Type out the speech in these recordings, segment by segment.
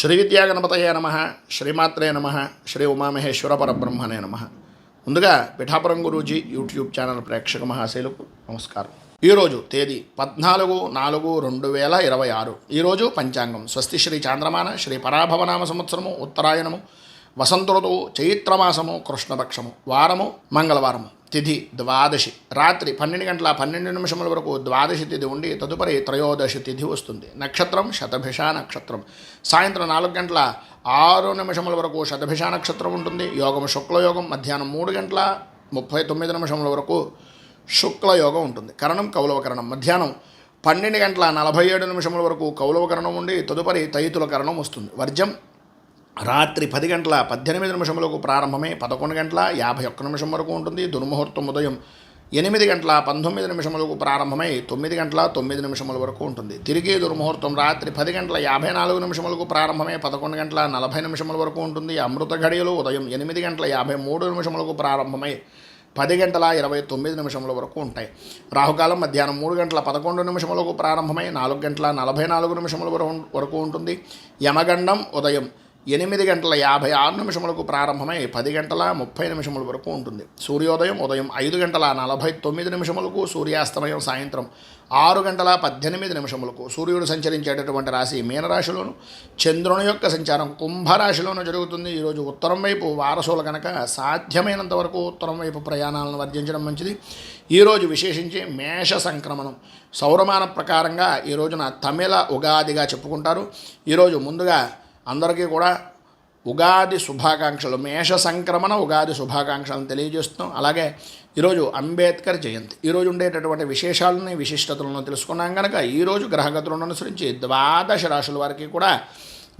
శ్రీ విద్యాగణపతయే నమ, శ్రీమాత్రే నమ, శ్రీ ఉమామహేశ్వర పరబ్రహ్మణే నమ. ముందుగా పిఠాపురం గురూజీ యూట్యూబ్ ఛానల్ ప్రేక్షక మహాశైలకు నమస్కారం. ఈరోజు తేదీ 14/4/2026. ఈరోజు పంచాంగం స్వస్తి శ్రీ చాంద్రమాన శ్రీ పరాభవనామ సంవత్సరము ఉత్తరాయణము వసంత ఋతువు చైత్రమాసము కృష్ణపక్షము వారము మంగళవారము తిథి ద్వాదశి రాత్రి 12:12 వరకు ద్వాదశి తిథి ఉండి తదుపరి త్రయోదశి తిథి వస్తుంది. నక్షత్రం శతభిష నక్షత్రం. సాయంత్రం 4:06 వరకు శతభిష నక్షత్రం ఉంటుంది. యోగం శుక్లయోగం. మధ్యాహ్నం 3:39 వరకు శుక్లయోగం ఉంటుంది. కరణం కౌలవకరణం. మధ్యాహ్నం 12:47 వరకు కౌలవకరణం ఉండి తదుపరి తైతుల కరణం వస్తుంది. వర్జం రాత్రి 10:18 ప్రారంభమై 11:51 వరకు ఉంటుంది. దుర్ముహూర్తం ఉదయం 8:19 ప్రారంభమై 9:09 వరకు ఉంటుంది. తిరిగి దుర్ముహూర్తం రాత్రి 10:54 ప్రారంభమై 11:40 వరకు ఉంటుంది. అమృత ఘడియలు ఉదయం 8:53 ప్రారంభమై 10:29 వరకు ఉంటాయి. రాహుకాలం మధ్యాహ్నం 3:11 ప్రారంభమై 4:44 వరకు ఉంటుంది. యమగండం ఉదయం 8:56 ప్రారంభమై 10:30 వరకు ఉంటుంది. సూర్యోదయం ఉదయం 5:49 సూర్యాస్తమయం సాయంత్రం 6:18 సూర్యుడు సంచరించేటటువంటి రాశి మీనరాశిలోను, చంద్రుని యొక్క సంచారం కుంభరాశిలోను జరుగుతుంది. ఈరోజు ఉత్తరం వైపు వారసులు కనుక సాధ్యమైనంత వరకు ఉత్తరం వైపు ప్రయాణాలను వర్జించడం మంచిది. ఈరోజు విశేషించి మేష సంక్రమణం. సౌరమాన ప్రకారంగా ఈ రోజున తమిళ ఉగాదిగా చెప్పుకుంటారు. ఈరోజు ముందుగా అందరికీ కూడా ఉగాది శుభాకాంక్షలు, మేష సంక్రమణ ఉగాది శుభాకాంక్షలను తెలియజేస్తున్నాం. అలాగే ఈరోజు అంబేద్కర్ జయంతి. ఈరోజు ఉండేటటువంటి విశేషాలని విశిష్టతలను తెలుసుకున్నాం కనుక ఈరోజు గ్రహగతులను అనుసరించి 12 రాశుల వారికి కూడా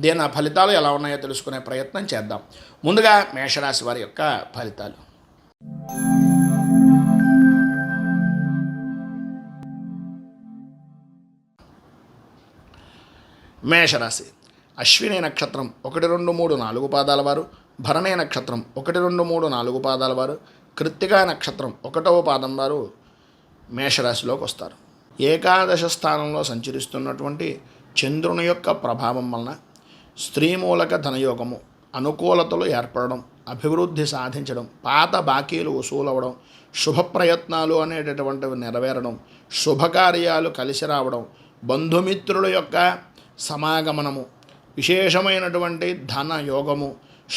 దీని ఫలితాలు ఎలా ఉన్నాయో తెలుసుకునే ప్రయత్నం చేద్దాం. ముందుగా మేషరాశి వారి యొక్క ఫలితాలు. మేషరాశి. అశ్విని నక్షత్రం 1, 2, 3, 4 పాదాల వారు, భరణి నక్షత్రం 1, 2, 3, 4 పాదాల వారు, కృత్తికా నక్షత్రం 1వ పాదం వారు మేషరాశిలోకి వస్తారు. ఏకాదశ స్థానంలో సంచరిస్తున్నటువంటి చంద్రుని యొక్క ప్రభావం వలన స్త్రీమూలక ధనయోగము, అనుకూలతలు ఏర్పడడం, అభివృద్ధి సాధించడం, పాత బాకీలు వసూలవడం, శుభప్రయత్నాలు అనేటటువంటివి నెరవేరడం, శుభకార్యాలు కలిసి రావడం, బంధుమిత్రుల యొక్క సమాగమనము, విశేషమైనటువంటి ధన యోగము,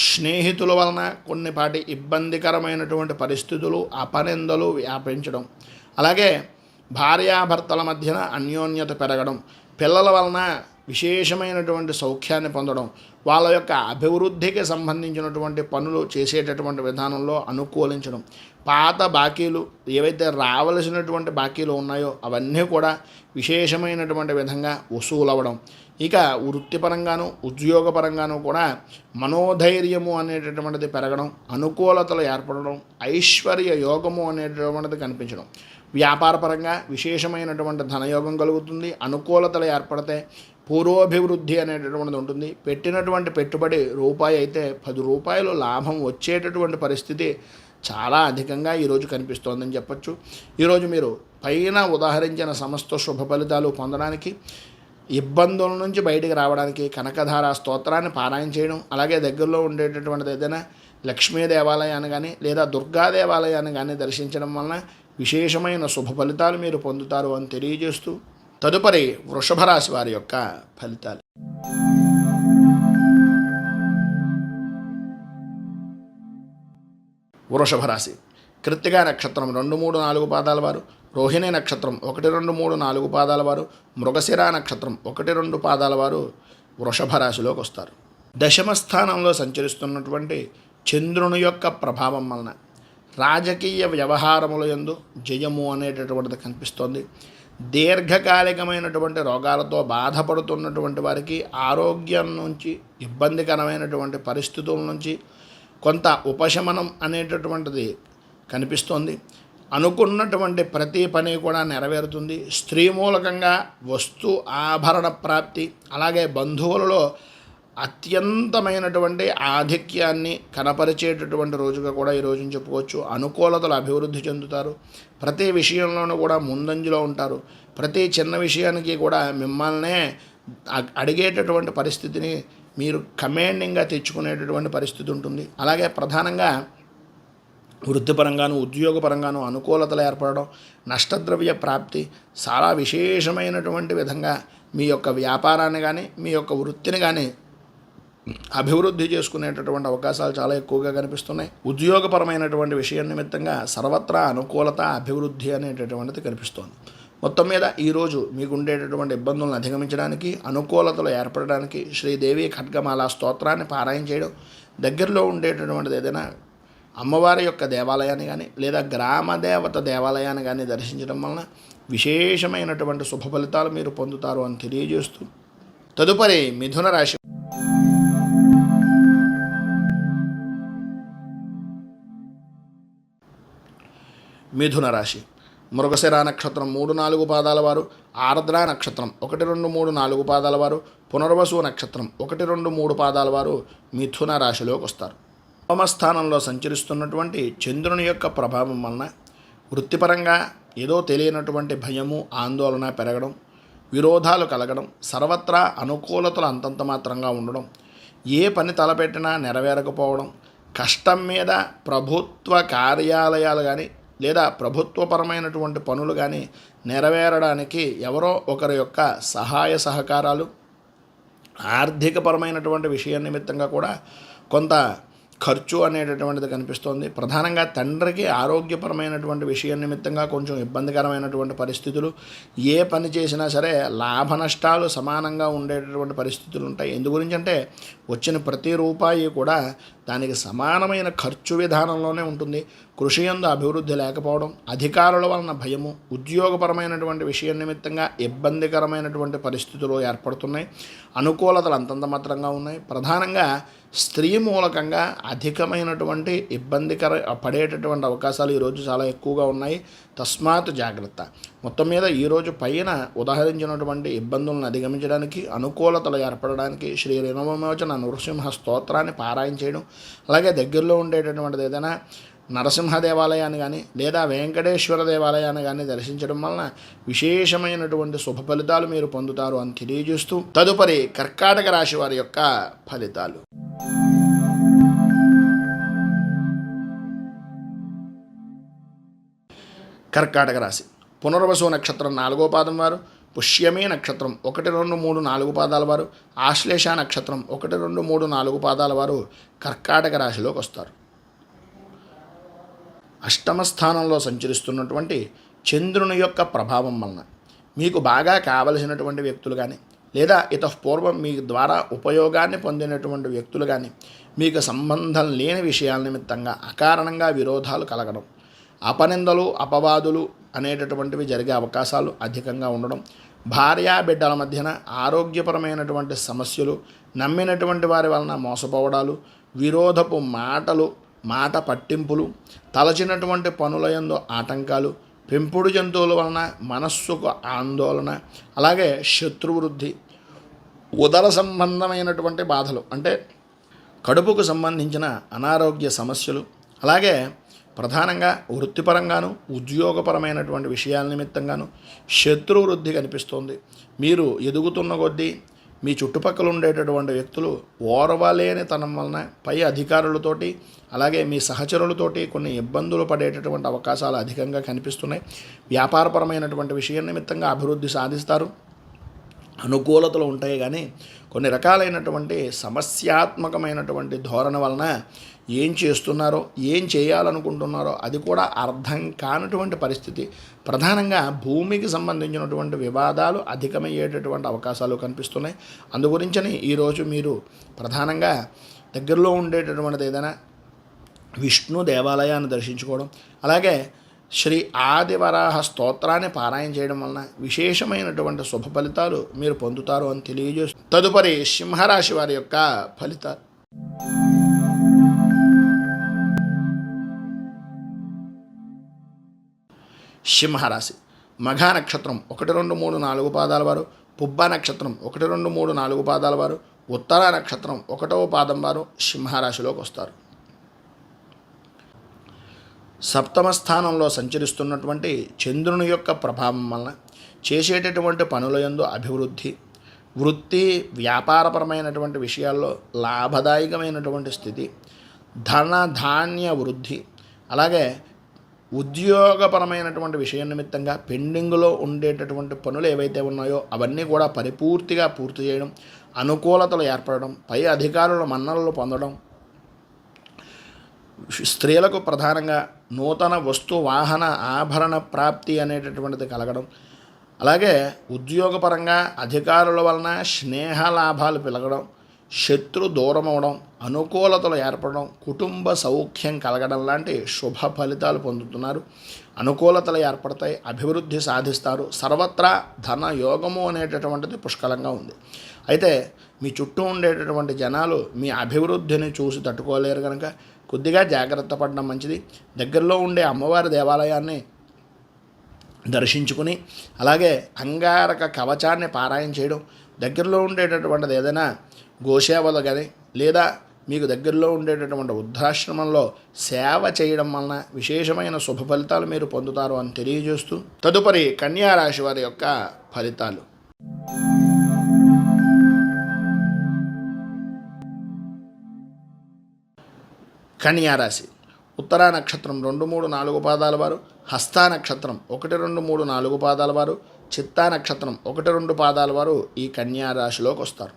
స్నేహితుల వలన కొన్నిపాటి ఇబ్బందికరమైనటువంటి పరిస్థితులు అపనిందలు వ్యాపించడం, అలాగే భార్యాభర్తల మధ్యన అన్యోన్యత పెరగడం, పిల్లల వలన విశేషమైనటువంటి సౌఖ్యాన్ని పొందడం, వాళ్ళ యొక్క అభివృద్ధికి సంబంధించినటువంటి పనులు చేసేటటువంటి విధానంలో అనుకూలించడం, పాత బాకీలు ఏవైతే రావలసినటువంటి బాకీలు ఉన్నాయో అవన్నీ కూడా విశేషమైనటువంటి విధంగా వసూలవ్వడం, ఇక వృత్తిపరంగాను ఉద్యోగపరంగాను కూడా మనోధైర్యము అనేటటువంటిది పెరగడం, అనుకూలతలు ఏర్పడడం, ఐశ్వర్య యోగము అనేటటువంటిది కనిపించడం, వ్యాపారపరంగా విశేషమైనటువంటి ధనయోగం కలుగుతుంది, అనుకూలతలు ఏర్పడితే పూర్వాభివృద్ధి అనేటటువంటిది ఉంటుంది. పెట్టినటువంటి పెట్టుబడి రూపాయి అయితే 10 రూపాయలు లాభం వచ్చేటటువంటి పరిస్థితి చాలా అధికంగా ఈరోజు కనిపిస్తోందని చెప్పచ్చు. ఈరోజు మీరు పైన ఉదాహరించిన సమస్త శుభ ఫలితాలు పొందడానికి, ఇబ్బందుల నుంచి బయటికి రావడానికి కనకధార స్తోత్రాన్ని పారాయణ చేయడం, అలాగే దగ్గరలో ఉండేటటువంటిది ఏదైనా లక్ష్మీ దేవాలయాన్ని కానీ లేదా దుర్గా దేవాలయాన్ని కానీ దర్శించడం వలన విశేషమైన శుభ ఫలితాలు మీరు పొందుతారు అని తెలియజేస్తూ తదుపరి వృషభ రాశి వారి యొక్క ఫలితాలు. వృషభ రాశి. కృత్తికా నక్షత్రం 2, 3, 4 పాదాల వారు, రోహిణి నక్షత్రం 1, 2, 3, 4 పాదాల వారు, మృగశిర నక్షత్రం 1, 2 పాదాల వారు వృషభ రాశిలోకి వస్తారు. దశమ స్థానంలో సంచరిస్తున్నటువంటి చంద్రుని యొక్క ప్రభావం వలన రాజకీయ వ్యవహారముల యందు జయము అనేటటువంటిది కనిపిస్తోంది. దీర్ఘకాలికమైనటువంటి రోగాలతో బాధపడుతున్నటువంటి వారికి ఆరోగ్యం నుంచి, ఇబ్బందికరమైనటువంటి పరిస్థితుల నుంచి కొంత ఉపశమనం అనేటటువంటిది కనిపిస్తోంది. అనుకున్నటువంటి ప్రతి పని కూడా నెరవేరుతుంది. స్త్రీ మూలకంగా వస్తు ఆభరణ ప్రాప్తి, అలాగే బంధువులలో అత్యంతమైనటువంటి ఆధిక్యాన్ని కనపరిచేటటువంటి రోజుగా కూడా ఈ రోజుని చెప్పుకోవచ్చు. అనుకూలతలు అభివృద్ధి చెందుతారు. ప్రతి విషయంలోనూ కూడా ముందంజలో ఉంటారు. ప్రతి చిన్న విషయానికి కూడా మిమ్మల్నే అడిగేటటువంటి పరిస్థితిని మీరు కమాండింగ్గా తెచ్చుకునేటటువంటి పరిస్థితి ఉంటుంది. అలాగే ప్రధానంగా వృత్తిపరంగాను ఉద్యోగపరంగాను అనుకూలతలు ఏర్పడడం, నష్టద్రవ్య ప్రాప్తి, చాలా విశేషమైనటువంటి విధంగా మీ యొక్క వ్యాపారాన్ని కానీ మీ యొక్క వృత్తిని కానీ అభివృద్ధి చేసుకునేటటువంటి అవకాశాలు చాలా ఎక్కువగా కనిపిస్తున్నాయి. ఉద్యోగపరమైనటువంటి విషయం నిమిత్తంగా సర్వత్రా అనుకూలత అభివృద్ధి అనేటటువంటిది కనిపిస్తోంది. మొత్తం మీద ఈరోజు మీకు ఉండేటటువంటి ఇబ్బందులను అధిగమించడానికి, అనుకూలతలు ఏర్పడడానికి శ్రీదేవి ఖడ్గమాల స్తోత్రాన్ని పారాయణ చేయడం, దగ్గరలో ఉండేటటువంటిది ఏదైనా అమ్మవారి యొక్క దేవాలయాన్ని కానీ లేదా గ్రామదేవత దేవాలయాన్ని కానీ దర్శించడం వలన విశేషమైనటువంటి శుభ ఫలితాలు మీరు పొందుతారు అని తెలియజేస్తూ తదుపరి మిథున రాశి. మిథున రాశి మృగశిర నక్షత్రం 3-4 పాదాల వారు, ఆర్ద్ర నక్షత్రం 1-2-3-4 పాదాల వారు, పునర్వసు నక్షత్రం 1-2-3 పాదాల వారు మిథున రాశిలోకి వస్తారు. నవమ స్థానంలో సంచరిస్తున్నటువంటి చంద్రుని యొక్క ప్రభావం వలన వృత్తిపరంగా ఏదో తెలియనటువంటి భయము, ఆందోళన పెరగడం, విరోధాలు కలగడం, సర్వత్రా అనుకూలతలు అంతంత మాత్రంగా ఉండడం, ఏ పని తలపెట్టినా నెరవేరకపోవడం, కష్టం మీద ప్రభుత్వ కార్యాలయాలు కానీ లేదా ప్రభుత్వపరమైనటువంటి పనులు కానీ నెరవేరడానికి ఎవరో ఒకరి యొక్క సహాయ సహకారాలు, ఆర్థికపరమైనటువంటి విషయం నిమిత్తంగా కూడా కొంత ఖర్చు అనేటటువంటిది కనిపిస్తోంది. ప్రధానంగా తండ్రికి ఆరోగ్యపరమైనటువంటి విషయం నిమిత్తంగా కొంచెం ఇబ్బందికరమైనటువంటి పరిస్థితులు, ఏ పని చేసినా సరే లాభ నష్టాలు సమానంగా ఉండేటటువంటి పరిస్థితులు ఉంటాయి. ఎందు గురించి అంటే వచ్చిన ప్రతి రూపాయి కూడా దానికి సమానమైన ఖర్చు విధానంలోనే ఉంటుంది. కృషి యందు అభివృద్ధి లేకపోవడం, అధికారుల వలన భయము, ఉద్యోగపరమైనటువంటి విషయం నిమిత్తంగా ఇబ్బందికరమైనటువంటి పరిస్థితులు ఏర్పడుతున్నాయి. అనుకూలతలు అంతంత మాత్రంగా ఉన్నాయి. ప్రధానంగా స్త్రీ మూలకంగా అధికమైనటువంటి ఇబ్బందికర పడేటటువంటి అవకాశాలు ఈరోజు చాలా ఎక్కువగా ఉన్నాయి. తస్మాత్ జాగ్రత్త. మొత్తం మీద ఈరోజు పైన ఉదాహరించినటువంటి ఇబ్బందులను అధిగమించడానికి, అనుకూలతలు ఏర్పడడానికి శ్రీ రిణవమోచన నృసింహ స్తోత్రాన్ని పారాయణ చేయడం, అలాగే దగ్గరలో ఉండేటటువంటిది ఏదైనా నరసింహ దేవాలయాన్ని కానీ లేదా వెంకటేశ్వర దేవాలయాన్ని కానీ దర్శించడం వలన విశేషమైనటువంటి శుభ ఫలితాలు మీరు పొందుతారు అని తెలియజేస్తూ తదుపరి కర్కాటక రాశి వారి యొక్క ఫలితాలు. కర్కాటక రాశి పునర్వసు నక్షత్రం 4వ పాదం వారు, పుష్యమి నక్షత్రం 1-2-3-4 పాదాల వారు, ఆశ్లేష నక్షత్రం 1-2-3-4 పాదాల వారు కర్కాటక రాశిలోకి వస్తారు. అష్టమ స్థానంలో సంచరిస్తున్నటువంటి చంద్రుని యొక్క ప్రభావం వలన మీకు బాగా కావలసినటువంటి వ్యక్తులు కానీ లేదా ఇతపూర్వం మీ ద్వారా ఉపయోగాన్ని పొందినటువంటి వ్యక్తులు కానీ మీకు సంబంధం లేని విషయాల నిమిత్తంగా అకారణంగా విరోధాలు కలగడం, అపనిందలు, అపవాదులు అనేటటువంటివి జరిగే అవకాశాలు అధికంగా ఉండడం, భార్యా బిడ్డల మధ్యన ఆరోగ్యపరమైనటువంటి సమస్యలు, నమ్మినటువంటి వారి వలన మోసపోవడాలు, విరోధపు మాటలు, మాట పట్టింపులు, తలచినటువంటి పనుల యందు ఆటంకాలు, పెంపుడు జంతువుల వలన మనస్సుకు ఆందోళన, అలాగే శత్రువృద్ధి, ఉదర సంబంధమైనటువంటి బాధలు అంటే కడుపుకు సంబంధించిన అనారోగ్య సమస్యలు, అలాగే ప్రధానంగా వృత్తిపరంగాను ఉద్యోగపరమైనటువంటి విషయాల నిమిత్తంగాను శత్రువృద్ధి కనిపిస్తోంది. మీరు ఎదుగుతున్న కొద్దీ మీ చుట్టుపక్కల ఉండేటటువంటి వ్యక్తులు ఓర్వలేని తనం వలన పై అధికారులతోటి అలాగే మీ సహచరులతోటి కొన్ని ఇబ్బందులు పడేటటువంటి అవకాశాలు అధికంగా కనిపిస్తున్నాయి. వ్యాపారపరమైనటువంటి విషయం నిమిత్తంగా అభివృద్ధి సాధిస్తారు, అనుకూలతలు ఉంటాయి. కానీ కొన్ని రకాలైనటువంటి సమస్యాత్మకమైనటువంటి ధోరణి వలన ఏం చేస్తున్నారో, ఏం చేయాలనుకుంటున్నారో అది కూడా అర్థం కానటువంటి పరిస్థితి. ప్రధానంగా భూమికి సంబంధించినటువంటి వివాదాలు అధికమయ్యేటటువంటి అవకాశాలు కనిపిస్తున్నాయి. అందుగురించని ఈరోజు మీరు ప్రధానంగా దగ్గరలో ఉండేటటువంటిది ఏదైనా విష్ణు దేవాలయాన్ని దర్శించుకోవడం, అలాగే శ్రీ ఆదివరాహ స్తోత్రాన్ని పారాయణ చేయడం వలన విశేషమైనటువంటి శుభ ఫలితాలు మీరు పొందుతారు అని తెలియజేస్తూ తదుపరి సింహరాశి వారి యొక్క ఫలితాలు. సింహరాశి మఘా నక్షత్రం 1-2-3-4 పాదాల వారు, పుబ్బ నక్షత్రం 1-2-3-4 పాదాల వారు, ఉత్తర నక్షత్రం 1వ పాదం వారు సింహరాశిలోకి వస్తారు. సప్తమ స్థానంలో సంచరిస్తున్నటువంటి చంద్రుని యొక్క ప్రభావం వలన చేసేటటువంటి పనుల యందు అభివృద్ధి, వృత్తి వ్యాపారపరమైనటువంటి విషయాల్లో లాభదాయకమైనటువంటి స్థితి, ధన ధాన్య వృద్ధి, అలాగే ఉద్యోగపరమైనటువంటి విషయం నిమిత్తంగా పెండింగ్లో ఉండేటటువంటి పనులు ఏవైతే ఉన్నాయో అవన్నీ కూడా పరిపూర్తిగా పూర్తి చేయడం, అనుకూలతలు ఏర్పడడం, పై అధికారుల మన్ననలు పొందడం, స్త్రీలకు ప్రధానంగా నూతన వస్తు వాహన ఆభరణ ప్రాప్తి అనేటటువంటిది కలగడం, అలాగే ఉద్యోగపరంగా అధికారుల వలన స్నేహ లాభాలు పెరగడం, శత్రు దూరం అవడం, అనుకూలతలు ఏర్పడడం, కుటుంబ సౌఖ్యం కలగడం లాంటి శుభ ఫలితాలు పొందుతున్నారు. అనుకూలతలు ఏర్పడతాయి, అభివృద్ధి సాధిస్తారు. సర్వత్రా ధన యోగము అనేటటువంటిది పుష్కలంగా ఉంది. అయితే మీ చుట్టూ ఉండేటటువంటి జనాలు మీ అభివృద్ధిని చూసి తట్టుకోలేరు కనుక కొద్దిగా జాగ్రత్త పడడం మంచిది. దగ్గరలో ఉండే అమ్మవారి దేవాలయాన్ని దర్శించుకుని, అలాగే అంగారక కవచాన్ని పారాయణ చేయడం, దగ్గరలో ఉండేటటువంటిది ఏదైనా గోసేవలు కానీ లేదా మీకు దగ్గరలో ఉండేటటువంటి వృద్ధాశ్రమంలో సేవ చేయడం వలన విశేషమైన శుభ ఫలితాలు మీరు పొందుతారు అని తెలియజేస్తూ, తదుపరి కన్యా రాశి వారి యొక్క ఫలితాలు. కన్యా రాశి ఉత్తరా నక్షత్రం 2, 3, 4 పాదాల వారు, హస్తా నక్షత్రం 1, 2, 3, 4 పాదాల వారు, చిత్తా నక్షత్రం 1, 2 పాదాల వారు ఈ కన్యా రాశిలోకి వస్తారు.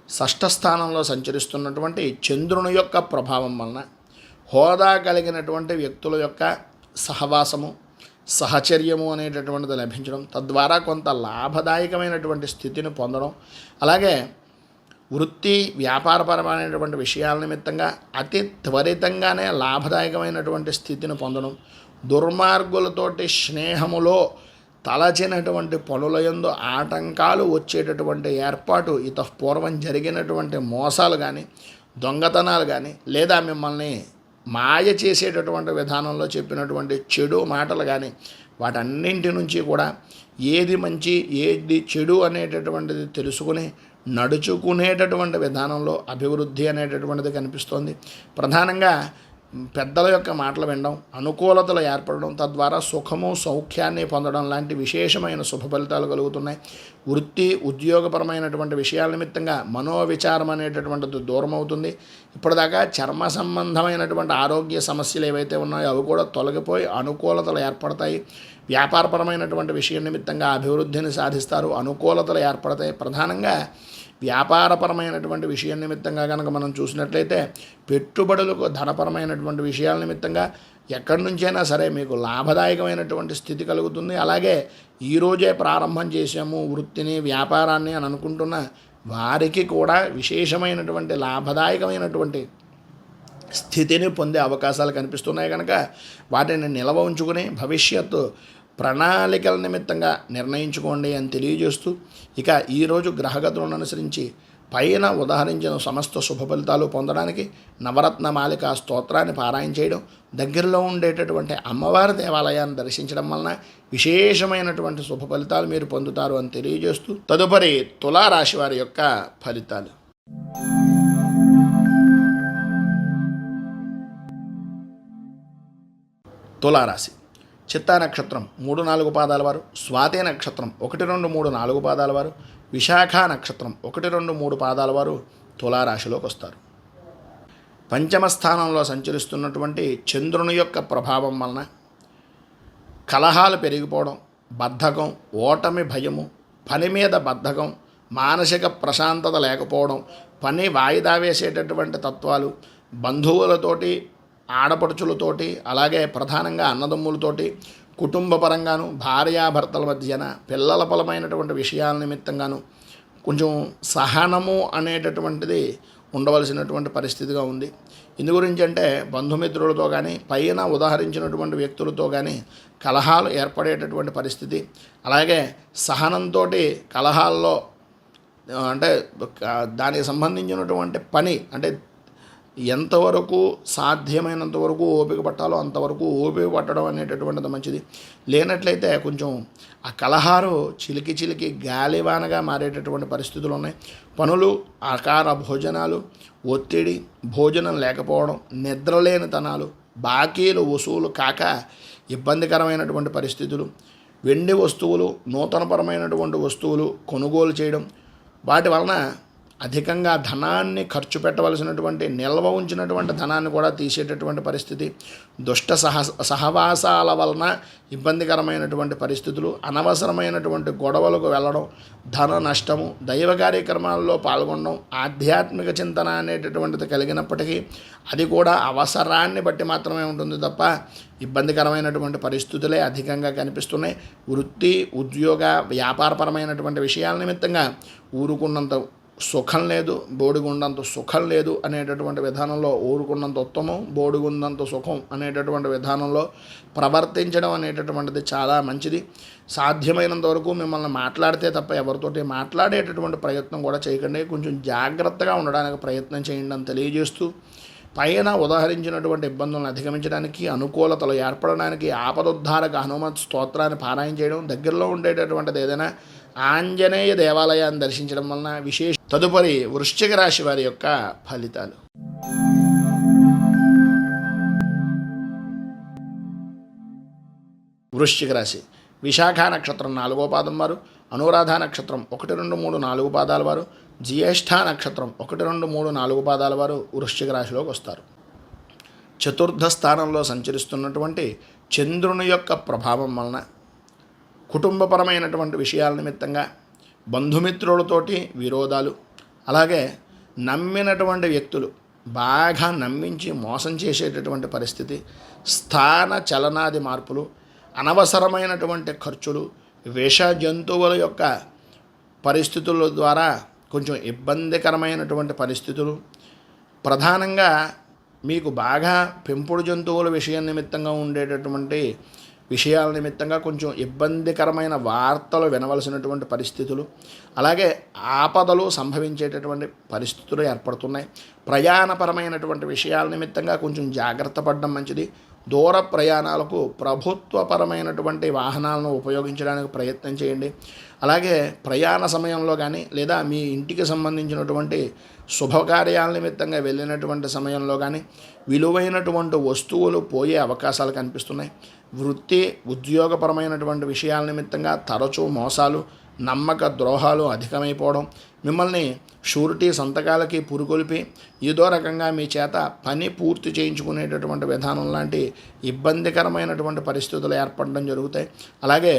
షష్ఠ స్థానంలో సంచరిస్తున్నటువంటి చంద్రుని యొక్క ప్రభావం వలన హోదా కలిగినటువంటి వ్యక్తుల యొక్క సహవాసము, సహచర్యము అనేటటువంటిది లభించడం, తద్వారా కొంత లాభదాయకమైనటువంటి స్థితిని పొందడం, అలాగే వృత్తి వ్యాపారపరమైనటువంటి విషయాల నిమిత్తంగా అతి త్వరితంగానే లాభదాయకమైనటువంటి స్థితిని పొందడం, దుర్మార్గులతోటి స్నేహములో తలచినటువంటి పనుల యందు ఆటంకాలు వచ్చేటటువంటి ఏర్పాటు, పూర్వం జరిగినటువంటి మోసాలు కానీ దొంగతనాలు కానీ లేదా మిమ్మల్ని మాయ చేసేటటువంటి విధానంలో చెప్పినటువంటి చెడు మాటలు కానీ వాటన్నింటి నుంచి కూడా ఏది మంచి ఏది చెడు అనేటటువంటిది తెలుసుకుని నడుచుకునేటటువంటి విధానంలో అభివృద్ధి అనేటటువంటిది కనిపిస్తోంది. ప్రధానంగా పెద్దల యొక్క మాటలు వినడం, అనుకూలతలు ఏర్పడడం, తద్వారా సుఖము సౌఖ్యాన్ని పొందడం లాంటి విశేషమైన శుభ ఫలితాలు కలుగుతున్నాయి. వృత్తి ఉద్యోగపరమైనటువంటి విషయాల నిమిత్తంగా మనోవిచారం అనేటటువంటిది దూరం అవుతుంది. ఇప్పటిదాకా చర్మ సంబంధమైనటువంటి ఆరోగ్య సమస్యలు ఏవైతే ఉన్నాయో అవి కూడా తొలగిపోయి అనుకూలతలు ఏర్పడతాయి. వ్యాపారపరమైనటువంటి విషయం నిమిత్తంగా అభివృద్ధిని సాధిస్తారు, అనుకూలతలు ఏర్పడతాయి. ప్రధానంగా వ్యాపారపరమైనటువంటి విషయం నిమిత్తంగా కనుక మనం చూసినట్లయితే పెట్టుబడులకు ధనపరమైనటువంటి విషయాల నిమిత్తంగా ఎక్కడి నుంచైనా సరే మీకు లాభదాయకమైనటువంటి స్థితి కలుగుతుంది. అలాగే ఈరోజే ప్రారంభం చేసాము వృత్తిని వ్యాపారాన్ని అని అనుకుంటున్న వారికి కూడా విశేషమైనటువంటి లాభదాయకమైనటువంటి స్థితిని పొందే అవకాశాలు కనిపిస్తున్నాయి కనుక వాటిని నిల్వ ఉంచుకుని భవిష్యత్తు ప్రణాళికల నిమిత్తంగా నిర్ణయించుకోండి అని తెలియజేస్తూ, ఇక ఈరోజు గ్రహగతులను అనుసరించి పైన ఉదాహరించిన సమస్త శుభ ఫలితాలు పొందడానికి నవరత్న మాలిక స్తోత్రాన్ని పారాయణ చేయడం, దగ్గరలో ఉండేటటువంటి అమ్మవారి దేవాలయాన్ని దర్శించడం వలన విశేషమైనటువంటి శుభ ఫలితాలు మీరు పొందుతారు అని తెలియజేస్తూ, తదుపరి తులారాశి వారి యొక్క ఫలితాలు. తులారాశి చిత్తా నక్షత్రం 3, 4 పాదాల వారు, స్వాతి నక్షత్రం 1, 2, 3, 4 పాదాల వారు, విశాఖ నక్షత్రం 1, 2, 3 పాదాల వారు తులారాశిలోకి వస్తారు. పంచమ స్థానంలో సంచరిస్తున్నటువంటి చంద్రుని యొక్క ప్రభావం వలన కలహాలు పెరిగిపోవడం, బద్ధకం, ఓటమి భయము, పని మీద బద్ధకం, మానసిక ప్రశాంతత లేకపోవడం, పని వాయిదా వేసేటటువంటి తత్వాలు, బంధువులతోటి ఆడపడుచులతోటి అలాగే ప్రధానంగా అన్నదమ్ములతోటి కుటుంబ పరంగాను భార్యాభర్తల మధ్యన పిల్లల పరమైనటువంటి విషయాల నిమిత్తంగాను కొంచెం సహనము అనేటటువంటిది ఉండవలసినటువంటి పరిస్థితిగా ఉంది. ఇందు గురించి అంటే బంధుమిత్రులతో కానీ పైన ఉదాహరించినటువంటి వ్యక్తులతో కానీ కలహాలు ఏర్పడేటటువంటి పరిస్థితి, అలాగే సహనంతో కలహాల్లో అంటే దానికి సంబంధించినటువంటి పని అంటే ఎంతవరకు సాధ్యమైనంత వరకు ఓపిక పట్టాలో అంతవరకు ఓపిక పట్టడం అనేటటువంటిది మంచిది. లేనట్లయితే కొంచెం ఆ కలహారు చిలికి గాలివానగా మారేటటువంటి పరిస్థితులు ఉన్నాయి. పనులు, ఆకార భోజనాలు, ఒత్తిడి, భోజనం లేకపోవడం, నిద్రలేనితనాలు, బాకీలు వసూలు కాక ఇబ్బందికరమైనటువంటి పరిస్థితులు, వెండి వస్తువులు, నూతనపరమైనటువంటి వస్తువులు కొనుగోలు చేయడం, వాటి వలన అధికంగా ధనాన్ని ఖర్చు పెట్టవలసినటువంటి నిల్వ ఉంచినటువంటి ధనాన్ని కూడా తీసేటటువంటి పరిస్థితి, దుష్ట సహవాసాల వలన ఇబ్బందికరమైనటువంటి పరిస్థితులు, అనవసరమైనటువంటి గొడవలకు వెళ్ళడం, ధన నష్టము, దైవ కార్యక్రమాల్లో పాల్గొనడం, ఆధ్యాత్మిక చింతన అనేటటువంటిది కలిగినప్పటికీ అది కూడా అవసరాన్ని బట్టి మాత్రమే ఉంటుంది తప్ప ఇబ్బందికరమైనటువంటి పరిస్థితులే అధికంగా కనిపిస్తున్నాయి. వృత్తి, ఉద్యోగ, వ్యాపారపరమైనటువంటి విషయాల నిమిత్తంగా ఊరుకున్నంత సుఖం లేదు, బోడిగుండంత సుఖం లేదు అనేటటువంటి విధానంలో, ఊరుకున్నంత ఉత్తమం, బోడిగుండంత సుఖం అనేటటువంటి విధానంలో ప్రవర్తించడం అనేటటువంటిది చాలా మంచిది. సాధ్యమైనంత వరకు మిమ్మల్ని మాట్లాడితే తప్ప ఎవరితోటి మాట్లాడేటటువంటి ప్రయత్నం కూడా చేయకండి. కొంచెం జాగ్రత్తగా ఉండడానికి ప్రయత్నం చేయండి అని తెలియజేస్తూ, పైన ఉదాహరించినటువంటి ఇబ్బందులను అధిగమించడానికి, అనుకూలతలు ఏర్పడడానికి ఆపదుద్ధారక హనుమత్ స్తోత్రాన్ని పారాయణ చేయడం, దగ్గరలో ఉండేటటువంటిది ఏదైనా ఆంజనేయ దేవాలయాన్ని దర్శించడం వలన విశేష. తదుపరి వృశ్చిక రాశి వారి యొక్క ఫలితాలు. వృశ్చిక రాశి విశాఖ నక్షత్రం 4వ పాదం వారు, అనురాధ నక్షత్రం 1, 2, 3, 4 పాదాల వారు, జ్యేష్ఠ నక్షత్రం 1, 2, 3, 4 పాదాల వారు వృశ్చిక రాశిలోకి వస్తారు. చతుర్థ స్థానంలో సంచరిస్తున్నటువంటి చంద్రుని యొక్క ప్రభావం వలన కుటుంబపరమైనటువంటి విషయాల నిమిత్తంగా బంధుమిత్రులతోటి విరోధాలు, అలాగే నమ్మినటువంటి వ్యక్తులు బాగా నమ్మించి మోసం చేసేటటువంటి పరిస్థితి, స్థాన చలనాది మార్పులు, అనవసరమైనటువంటి ఖర్చులు, విష జంతువుల యొక్క పరిస్థితుల ద్వారా కొంచెం ఇబ్బందికరమైనటువంటి పరిస్థితులు, ప్రధానంగా మీకు బాగా పెంపుడు జంతువుల విషయం నిమిత్తంగా ఉండేటటువంటి విషయాల నిమిత్తంగా కొంచెం ఇబ్బందికరమైన వార్తలు వినవలసినటువంటి పరిస్థితులు, అలాగే ఆపదలు సంభవించేటటువంటి పరిస్థితులు ఏర్పడుతున్నాయి. ప్రయాణపరమైనటువంటి విషయాల నిమిత్తంగా కొంచెం జాగ్రత్త పడడం మంచిది. దూర ప్రయాణాలకు ప్రభుత్వపరమైనటువంటి వాహనాలను ఉపయోగించడానికి ప్రయత్నం చేయండి. అలాగే ప్రయాణ సమయంలో కానీ లేదా మీ ఇంటికి సంబంధించినటువంటి శుభకార్యాల నిమిత్తంగా వెళ్ళినటువంటి సమయంలో కానీ విలువైనటువంటి వస్తువులు పోయే అవకాశాలు కనిపిస్తున్నాయి. వృత్తి, ఉద్యోగపరమైనటువంటి విషయాల నిమిత్తంగా తరచూ మోసాలు, నమ్మక ద్రోహాలు అధికమైపోవడం, మిమ్మల్ని షూరిటీ సంతకాలకి పురుగొల్పి ఏదో రకంగా మీ చేత పని పూర్తి చేయించుకునేటటువంటి విధానం లాంటి ఇబ్బందికరమైనటువంటి పరిస్థితులు ఏర్పడడం జరుగుతాయి. అలాగే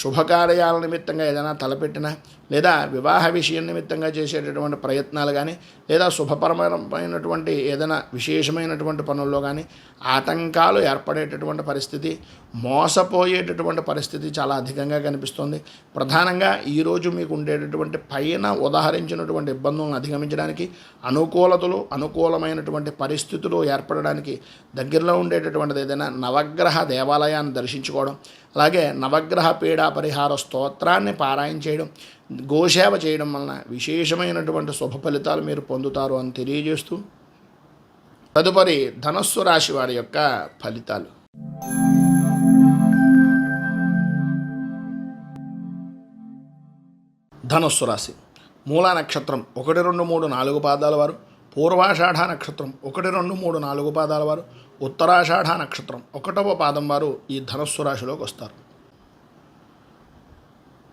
శుభకార్యాల నిమిత్తంగా ఏదైనా తలపెట్టినా లేదా వివాహ విషయం నిమిత్తంగా చేసేటటువంటి ప్రయత్నాలు కానీ లేదా శుభపరమైనటువంటి ఏదైనా విశేషమైనటువంటి పనుల్లో కానీ ఆటంకాలు ఏర్పడేటటువంటి పరిస్థితి, మోసపోయేటటువంటి పరిస్థితి చాలా అధికంగా కనిపిస్తుంది. ప్రధానంగా ఈరోజు మీకు ఉండేటటువంటి పైన ఉదాహరించినటువంటి ఇబ్బందులను అధిగమించడానికి, అనుకూలతలు, అనుకూలమైనటువంటి పరిస్థితులు ఏర్పడడానికి దగ్గరలో ఉండేటటువంటిది ఏదైనా నవగ్రహ దేవాలయాన్ని దర్శించుకోవడం, అలాగే నవగ్రహ పీడా పరిహార స్తోత్రాన్ని పారాయణ చేయడం, గోసేవ చేయడం వలన విశేషమైనటువంటి శుభ ఫలితాలు మీరు పొందుతారు అని తెలియజేస్తూ, తదుపరి ధనస్సు రాశి వారి యొక్క ఫలితాలు. ధనస్సు రాశి మూలా నక్షత్రం 1, 2, 3, 4 పాదాల వారు, పూర్వాషాఢ నక్షత్రం 1, 2, 3, 4 పాదాల వారు, ఉత్తరాషాఢ నక్షత్రం 1వ పాదం వారు ఈ ధనస్సు రాశిలోకి వస్తారు.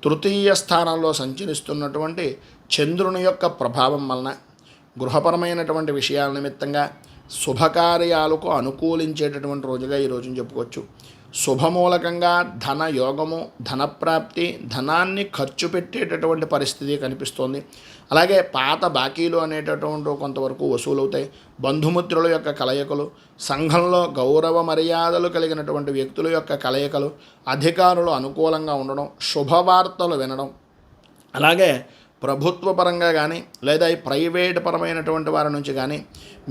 తృతీయ స్థానంలో సంచరిస్తున్నటువంటి చంద్రుని యొక్క ప్రభావం వలన గృహపరమైనటువంటి విషయాల నిమిత్తంగా శుభకార్యాలకు అనుకూలించేటటువంటి రోజుగా ఈ రోజుని చెప్పుకోవచ్చు. శుభమూలకంగా ధన యోగము, ధనప్రాప్తి, ధనాన్ని ఖర్చు పెట్టేటటువంటి పరిస్థితి కనిపిస్తోంది. అలాగే పాత బాకీలు అనేటటువంటి కొంతవరకు వసూలవుతాయి. బంధుమిత్రుల యొక్క కలయికలు, సంఘంలో గౌరవ మర్యాదలు కలిగినటువంటి వ్యక్తుల యొక్క కలయికలు, అధికారులు అనుకూలంగా ఉండడం, శుభవార్తలు వినడం, అలాగే ప్రభుత్వ పరంగా కానీ లేదా ఈ ప్రైవేట్ పరమైనటువంటి వారి నుంచి కానీ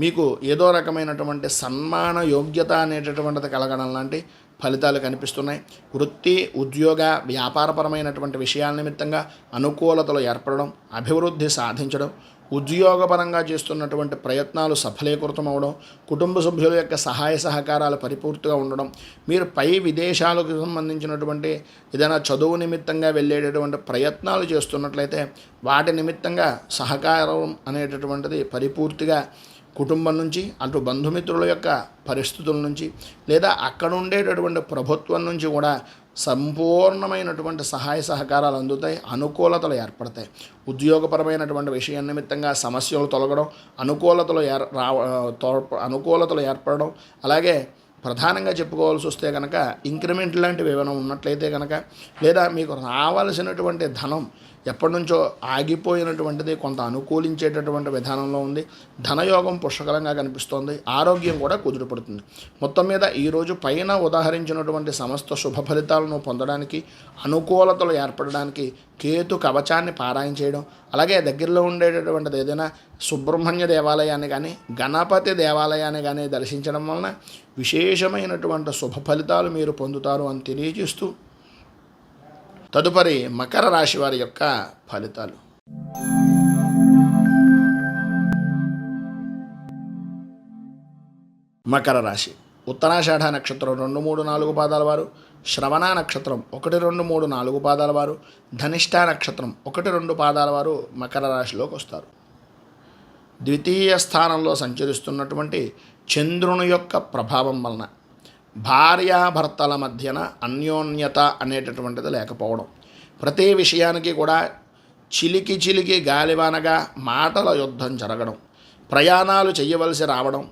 మీకు ఏదో రకమైనటువంటి సన్మాన యోగ్యత అనేటటువంటిది కలగడం లాంటి ఫలితాలు కనిపిస్తున్నాయి. వృత్తి, ఉద్యోగ, వ్యాపారపరమైనటువంటి విషయాల నిమిత్తంగా అనుకూలతలు ఏర్పడడం, అభివృద్ధి సాధించడం, ఉద్యోగపరంగా చేస్తున్నటువంటి ప్రయత్నాలు సఫలీకృతం అవడం, కుటుంబ సభ్యుల యొక్క సహాయ సహకారాలు పరిపూర్తిగా ఉండడం, మీరు పై విదేశాలకు సంబంధించినటువంటి ఏదైనా చదువు నిమిత్తంగా వెళ్ళేటటువంటి ప్రయత్నాలు చేస్తున్నట్లయితే వాటి నిమిత్తంగా సహకారం అనేటటువంటిది పరిపూర్తిగా కుటుంబం నుంచి, అటు బంధుమిత్రుల యొక్క పరిస్థితుల నుంచి, లేదా అక్కడ ఉండేటటువంటి ప్రభుత్వం నుంచి కూడా సంపూర్ణమైనటువంటి సహాయ సహకారాలు అందుతాయి, అనుకూలతలు ఏర్పడతాయి. ఉద్యోగపరమైనటువంటి విషయం నిమిత్తంగా సమస్యలు తొలగడం, అనుకూలతలు ఏర్పడడం, అలాగే ప్రధానంగా చెప్పుకోవాల్సి వస్తే కనుక ఇంక్రిమెంట్ లాంటివి ఏమైనా ఉన్నట్లయితే కనుక, లేదా మీకు రావాల్సినటువంటి ధనం ఎప్పటి నుంచో ఆగిపోయినటువంటిది కొంత అనుకూలించేటటువంటి విధానంలో ఉంది. ధనయోగం పుష్కలంగా కనిపిస్తోంది. ఆరోగ్యం కూడా కుదుటపడుతుంది. మొత్తం మీద ఈరోజు పైన ఉదాహరించినటువంటి సమస్త శుభ ఫలితాలను పొందడానికి, అనుకూలతలు ఏర్పడడానికి కేతు కవచాన్ని పారాయణ చేయడం, అలాగే దగ్గరలో ఉండేటటువంటిది ఏదైనా సుబ్రహ్మణ్య దేవాలయాన్ని కానీ, గణపతి దేవాలయాన్ని కానీ దర్శించడం వలన విశేషమైనటువంటి శుభ ఫలితాలు మీరు పొందుతారు అని తెలియజేస్తూ, తదుపరి మకర రాశి వారి యొక్క ఫలితాలు. మకర రాశి ఉత్తరాషాఢ నక్షత్రం 2, 3, 4 పాదాల వారు, శ్రవణ నక్షత్రం 1, 2, 3, 4 పాదాల వారు, ధనిష్ఠ నక్షత్రం 1, 2 పాదాల వారు మకర రాశిలోకి వస్తారు. ద్వితీయ స్థానంలో సంచరిస్తున్నటువంటి చంద్రుని యొక్క ప్రభావం వలన భార్యాభర్తల మధ్యన అన్యోన్యత అనేటటువంటిది లేకపోవడం, ప్రతి విషయానికి కూడా చిలికి గాలివానగా మాటల యుద్ధం జరగడం, ప్రయాణాలు చేయవలసి రావడం,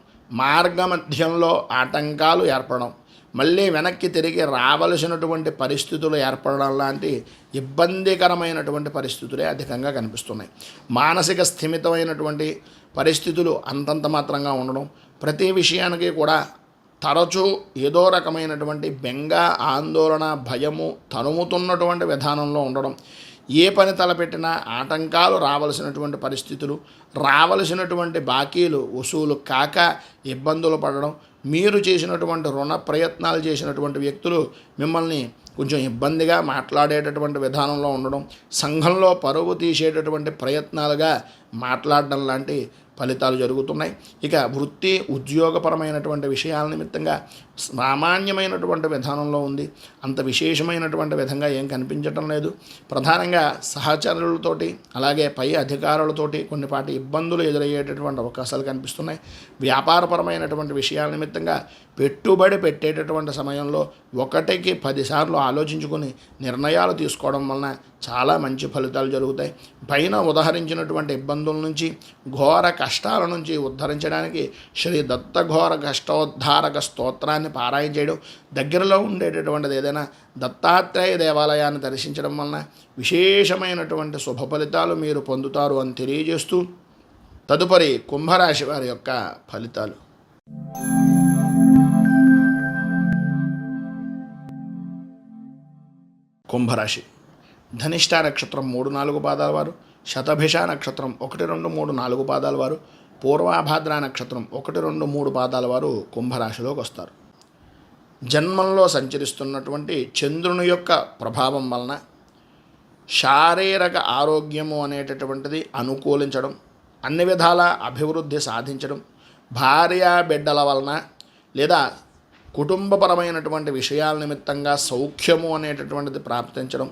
మార్గమధ్యంలో ఆటంకాలు ఏర్పడడం, మళ్ళీ వెనక్కి తిరిగి రావలసినటువంటి పరిస్థితులు ఏర్పడడం లాంటి ఇబ్బందికరమైనటువంటి పరిస్థితులే అధికంగా కనిపిస్తున్నాయి. మానసిక స్థిమితమైనటువంటి పరిస్థితులు అంతంత మాత్రంగా ఉండడం, ప్రతి విషయానికి కూడా తరచూ ఏదో రకమైనటువంటి బెంగ, ఆందోళన, భయము తనుముతున్నటువంటి విధానంలో ఉండడం, ఏ పని తలపెట్టినా ఆటంకాలు రావలసినటువంటి పరిస్థితులు, రావలసినటువంటి బాకీలు వసూలు కాక ఇబ్బందులు పడడం, మీరు చేసినటువంటి రుణ ప్రయత్నాలు చేసినటువంటి వ్యక్తులు మిమ్మల్ని కొంచెం ఇబ్బందిగా మాట్లాడేటటువంటి విధానంలో ఉండడం, సంఘంలో పరువు తీసేటటువంటి ప్రయత్నాలుగా మాట్లాడడం లాంటి ఫలితాలు జరుగుతున్నాయి. ఇక వృత్తి ఉద్యోగపరమైనటువంటి విషయాల నిమిత్తంగా సామాన్యమైనటువంటి విధానంలో ఉంది. అంత విశేషమైనటువంటి విధంగా ఏం కనిపించటం లేదు. ప్రధానంగా సహచరులతోటి, అలాగే పై అధికారులతోటి కొన్నిపాటి ఇబ్బందులు ఎదురయ్యేటటువంటి అవకాశాలు కనిపిస్తున్నాయి. వ్యాపారపరమైనటువంటి విషయాల నిమిత్తంగా పెట్టుబడి పెట్టేటటువంటి సమయంలో 1కి 10 సార్లు ఆలోచించుకొని నిర్ణయాలు తీసుకోవడం వలన చాలా మంచి ఫలితాలు జరుగుతాయి. పైన ఉదహరించినటువంటి ఇబ్బందుల నుంచి, ఘోర కష్టాల నుంచి ఉద్ధరించడానికి శ్రీ దత్తఘోర కష్టోద్ధారక స్తోత్రాన్ని పారాయణ చేయడం, దగ్గరలో ఉండేటటువంటిది ఏదైనా దత్తాత్రేయ దేవాలయాన్ని దర్శించడం వలన విశేషమైనటువంటి శుభ ఫలితాలు మీరు పొందుతారు అని తెలియజేస్తూ, తదుపరి కుంభరాశి వారి యొక్క ఫలితాలు. కుంభరాశి ధనిష్ఠ నక్షత్రం 3, 4 పాదాల వారు, శతభిష నక్షత్రం 1, 2, 3, 4 పాదాల వారు, పూర్వాభాద్ర నక్షత్రం 1, 2, 3 పాదాల వారు కుంభరాశిలోకి వస్తారు. జన్మంలో సంచరిస్తున్నటువంటి చంద్రుని యొక్క ప్రభావం వలన శారీరక ఆరోగ్యము అనేటటువంటిది అనుకూలించడం, అన్ని విధాల అభివృద్ధి సాధించడం, భార్యా బిడ్డల వలన లేదా కుటుంబపరమైనటువంటి విషయాల నిమిత్తంగా సౌఖ్యము అనేటటువంటిది ప్రాప్తించడం,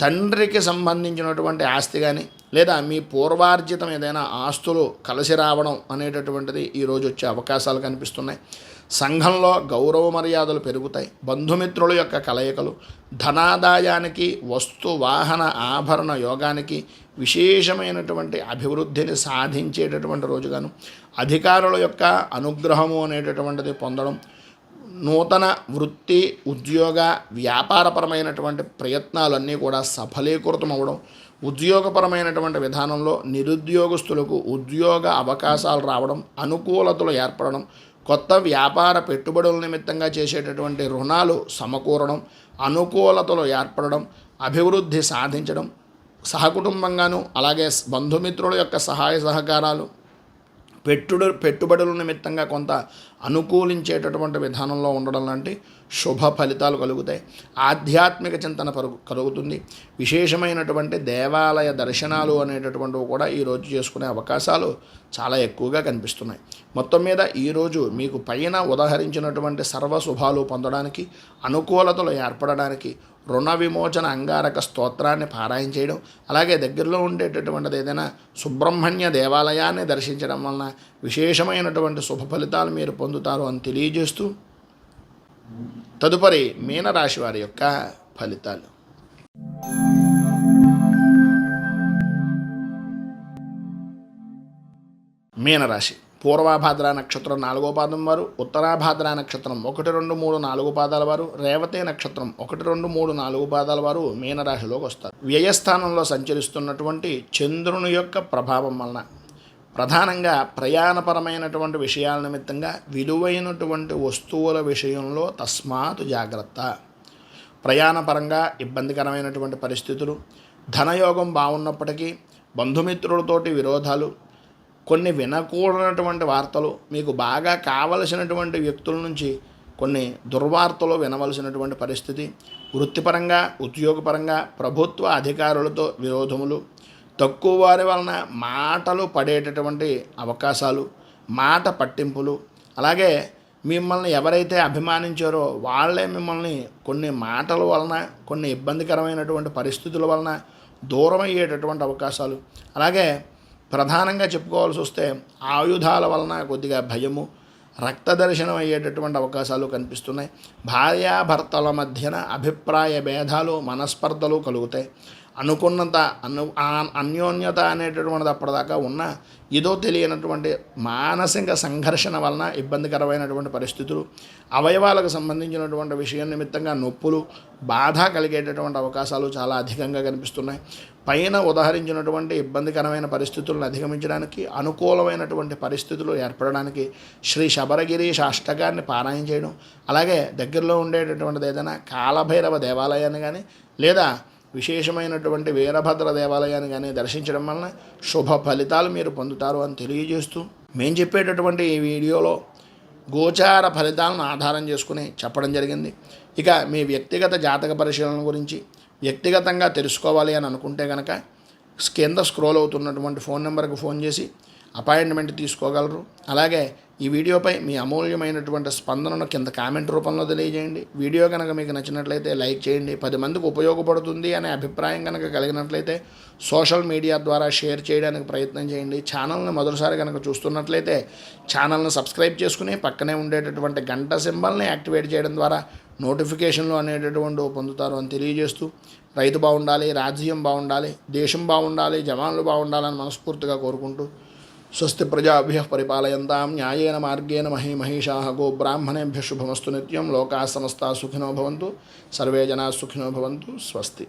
తండ్రికి సంబంధించినటువంటి ఆస్తి కానీ లేదా మీ పూర్వార్జితం ఏదైనా ఆస్తులు కలిసి రావడం అనేటటువంటిది ఈరోజు వచ్చే అవకాశాలు కనిపిస్తున్నాయి. సంఘంలో గౌరవ మర్యాదలు పెరుగుతాయి. బంధుమిత్రుల యొక్క కలయికలు ధనాదాయానికి, వస్తు వాహన ఆభరణ యోగానికి విశేషమైనటువంటి అభివృద్ధిని సాధించేటటువంటి రోజుగాను, అధికారుల యొక్క అనుగ్రహము అనేటటువంటిది పొందడం, నూతన వృత్తి ఉద్యోగ వ్యాపారపరమైనటువంటి ప్రయత్నాలన్నీ కూడా సఫలీకృతం అవ్వడం, ఉద్యోగపరమైనటువంటి విధానంలో నిరుద్యోగస్తులకు ఉద్యోగ అవకాశాలు రావడం, అనుకూలతలు ఏర్పడడం, కొత్త వ్యాపార పెట్టుబడుల నిమిత్తంగా చేసేటటువంటి రుణాలు సమకూరడం, అనుకూలతలు ఏర్పడడం, అభివృద్ధి సాధించడం, సహకుటుంబంగాను అలాగే బంధుమిత్రుల యొక్క సహాయ సహకారాలు, పెట్టుబడుల నిమిత్తంగా కొంత అనుకూలించేటటువంటి విధానంలో ఉండడం లాంటి శుభ ఫలితాలు కలుగుతాయి. ఆధ్యాత్మిక చింతన కలుగుతుంది. విశేషమైనటువంటి దేవాలయ దర్శనాలు అనేటటువంటివి కూడా ఈరోజు చేసుకునే అవకాశాలు చాలా ఎక్కువగా కనిపిస్తున్నాయి. మొత్తం మీద ఈరోజు మీకు పైన ఉదహరించినటువంటి సర్వశుభాలు పొందడానికి, అనుకూలతలు ఏర్పడడానికి రుణ విమోచన అంగారక స్తోత్రాన్ని పారాయణ చేయడం, అలాగే దగ్గరలో ఉండేటటువంటిది ఏదైనా సుబ్రహ్మణ్య దేవాలయాన్ని దర్శించడం వలన విశేషమైనటువంటి శుభ ఫలితాలు మీరు పొందుతారు అని తెలియజేస్తూ తదుపరి మీనరాశి వారి యొక్క ఫలితాలు. మీనరాశి పూర్వాభాద్ర నక్షత్రం 4వ పాదం వారు, ఉత్తరాభాద్ర నక్షత్రం 1, 2, 3, 4 పాదాల వారు, రేవతి నక్షత్రం 1, 2, 3, 4 పాదాల వారు మీనరాశిలోకి వస్తారు. వ్యయస్థానంలో సంచరిస్తున్నటువంటి చంద్రుని యొక్క ప్రభావం వలన ప్రధానంగా ప్రయాణపరమైనటువంటి విషయాల నిమిత్తంగా విలువైనటువంటి వస్తువుల విషయంలో తస్మాత్ జాగ్రత్త. ప్రయాణపరంగా ఇబ్బందికరమైనటువంటి పరిస్థితులు, ధనయోగం బాగున్నప్పటికీ బంధుమిత్రులతోటి విరోధాలు, కొన్ని వినకూడనటువంటి వార్తలు, మీకు బాగా కావలసినటువంటి వ్యక్తుల నుంచి కొన్ని దుర్వార్తలు వినవలసినటువంటి పరిస్థితి, వృత్తిపరంగా ఉద్యోగపరంగా ప్రభుత్వ అధికారులతో విరోధములు, తక్కువ వారి వలన మాటలు పడేటటువంటి అవకాశాలు, మాట పట్టింపులు, అలాగే మిమ్మల్ని ఎవరైతే అభిమానించారో వాళ్ళే మిమ్మల్ని కొన్ని మాటల వలన, కొన్ని ఇబ్బందికరమైనటువంటి పరిస్థితుల వలన దూరం అయ్యేటటువంటి అవకాశాలు, అలాగే ప్రధానంగా చెప్పుకోవాల్సి వస్తే ఆయుధాల వలన కొద్దిగా భయము, రక్త దర్శనం అయ్యేటటువంటి అవకాశాలు కనిపిస్తున్నాయి. భార్యాభర్తల మధ్యన అభిప్రాయ భేదాలు, మనస్పర్ధలు కలుగుతాయి. అనుకున్నంత అన్యోన్యత అనేటటువంటిది అప్పటిదాకా ఉన్న ఏదో తెలియనటువంటి మానసిక సంఘర్షణ వలన ఇబ్బందికరమైనటువంటి పరిస్థితులు, అవయవాలకు సంబంధించినటువంటి విషయం నిమిత్తంగా నొప్పులు, బాధ కలిగేటటువంటి అవకాశాలు చాలా అధికంగా కనిపిస్తున్నాయి. పైన ఉదహరించినటువంటి ఇబ్బందికరమైన పరిస్థితులను అధిగమించడానికి, అనుకూలమైనటువంటి పరిస్థితులు ఏర్పడడానికి శ్రీ శబరగిరీశ అష్టకాన్ని పారాయణ చేయడం, అలాగే దగ్గరలో ఉండేటటువంటిది ఏదైనా కాలభైరవ దేవాలయాన్ని కానీ లేదా విశేషమైనటువంటి వీరభద్ర దేవాలయాన్ని కానీ దర్శించడం వలన శుభ ఫలితాలు మీరు పొందుతారు అని తెలియజేస్తూ, మేము చెప్పేటటువంటి ఈ వీడియోలో గోచార ఫలితాలను ఆధారం చేసుకుని చెప్పడం జరిగింది. ఇక మీ వ్యక్తిగత జాతక పరిశీలన గురించి వ్యక్తిగతంగా తెలుసుకోవాలి అని అనుకుంటే కనుక కింద స్క్రోల్ అవుతున్నటువంటి ఫోన్ నెంబర్కి ఫోన్ చేసి అపాయింట్మెంట్ తీసుకోగలరు. అలాగే ఈ వీడియోపై మీ అమూల్యమైనటువంటి స్పందనను కింద కామెంట్ రూపంలో తెలియజేయండి. వీడియో కనుక మీకు నచ్చినట్లయితే లైక్ చేయండి. 10 మందికి ఉపయోగపడుతుంది అనే అభిప్రాయం కనుక కలిగినట్లయితే సోషల్ మీడియా ద్వారా షేర్ చేయడానికి ప్రయత్నం చేయండి. ఛానల్ని మొదటిసారి కనుక చూస్తున్నట్లయితే ఛానల్ని సబ్స్క్రైబ్ చేసుకుని పక్కనే ఉండేటటువంటి గంట సింబల్ని యాక్టివేట్ చేయడం ద్వారా నోటిఫికేషన్లు అనేటటువంటి పొందుతారు అని తెలియజేస్తూ, రైతు బాగుండాలి, రాజ్యం బాగుండాలి, దేశం బాగుండాలి, జవాన్లు బాగుండాలని మనస్ఫూర్తిగా కోరుకుంటూ స్వస్తి ప్రజాభ్యః పరిపాలయంతాం న్యాయేన మార్గేణ మహీమహీషాః గోబ్రాహ్మణేభ్యः శుభమస్తు నిత్యం. లోకాः సమస్తాः సుఖినో భవంతు, సర్వే జనాः సుఖినో భవంతు. స్వస్తి.